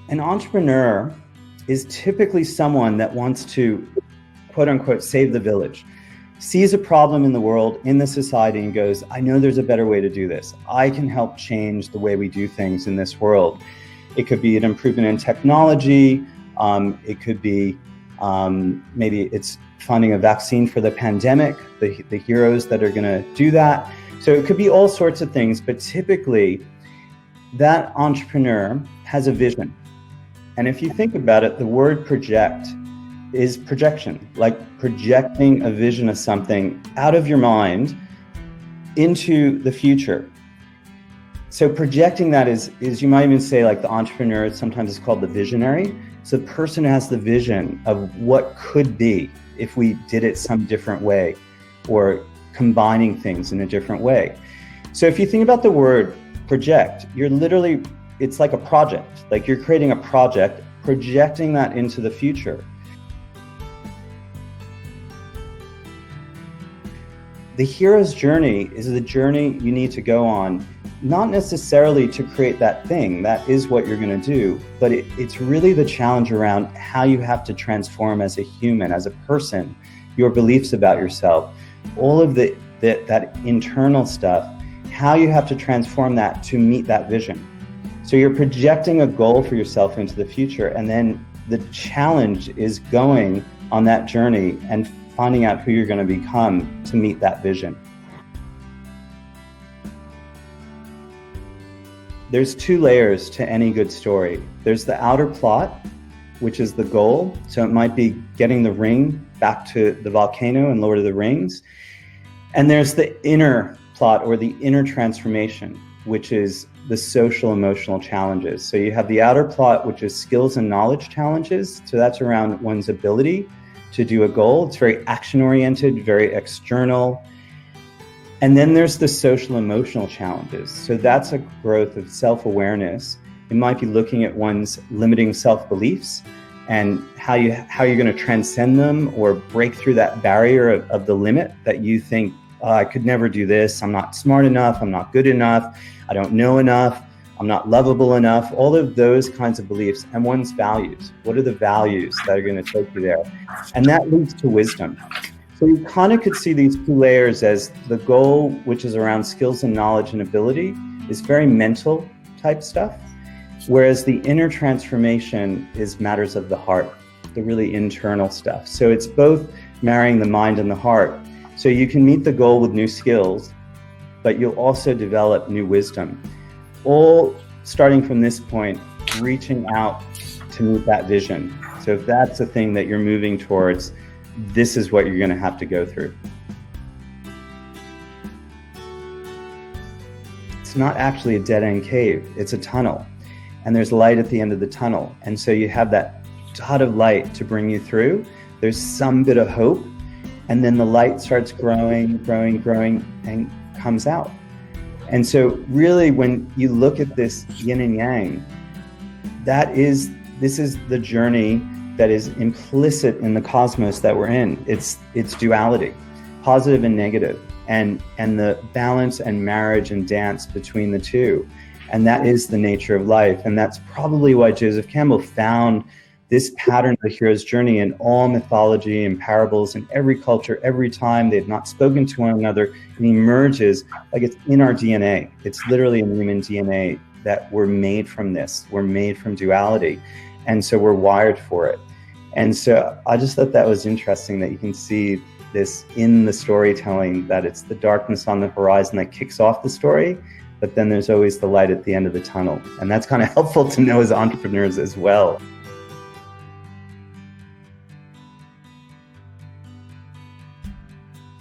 An entrepreneur is typically someone that wants to, quote unquote, save the village, sees a problem in the world, in the society, and goes, I know there's a better way to do this. I can help change the way we do things in this world. It could be an improvement in technology. It could be maybe it's funding a vaccine for the pandemic, the heroes that are going to do that. So it could be all sorts of things, but typically that entrepreneur has a vision. And if you think about it, the word project is projection, like projecting a vision of something out of your mind into the future. So projecting that is you might even say, like, the entrepreneur sometimes is called the visionary. So the person who has the vision of what could be if we did it some different way, or combining things in a different way. So if you think about the word project, it's like a project, like you're creating a project, projecting that into the future. The hero's journey is the journey you need to go on, not necessarily to create that thing, that is what you're going to do, but it's really the challenge around how you have to transform as a human, as a person, your beliefs about yourself, all of that internal stuff, how you have to transform that to meet that vision. So you're projecting a goal for yourself into the future, and then the challenge is going on that journey and finding out who you're going to become to meet that vision. There's two layers to any good story. There's the outer plot, which is the goal. So it might be getting the ring back to the volcano in Lord of the Rings. And there's the inner plot, or the inner transformation, which is the social emotional challenges. So you have the outer plot, which is skills and knowledge challenges. So that's around one's ability to do a goal. It's very action oriented, very external. And then there's the social emotional challenges. So that's a growth of self-awareness. It might be looking at one's limiting self-beliefs and how you're going to transcend them, or break through that barrier of the limit that you think, I could never do this, I'm not smart enough, I'm not good enough, I don't know enough, I'm not lovable enough, all of those kinds of beliefs. And one's values. What are the values that are going to take you there? And that leads to wisdom. So you kind of could see these two layers as the goal, which is around skills and knowledge and ability, is very mental type stuff, whereas the inner transformation is matters of the heart, the really internal stuff. So it's both marrying the mind and the heart. So you can meet the goal with new skills, but you'll also develop new wisdom. All starting from this point, reaching out to meet that vision. So if that's the thing that you're moving towards, this is what you're going to have to go through. It's not actually a dead-end cave, it's a tunnel. And there's light at the end of the tunnel. And so you have that dot of light to bring you through. There's some bit of hope. And then the light starts growing, and comes out. And so really, when you look at this yin and yang, this is the journey that is implicit in the cosmos that we're in. It's duality, positive and negative, and the balance and marriage and dance between the two. And that is the nature of life. And that's probably why Joseph Campbell found this pattern of the hero's journey in all mythology and parables in every culture, every time they've not spoken to one another, and emerges like it's in our DNA. It's literally in human DNA that we're made from this. We're made from duality. And so we're wired for it. And so I just thought that was interesting that you can see this in the storytelling, that it's the darkness on the horizon that kicks off the story, but then there's always the light at the end of the tunnel. And that's kind of helpful to know as entrepreneurs as well.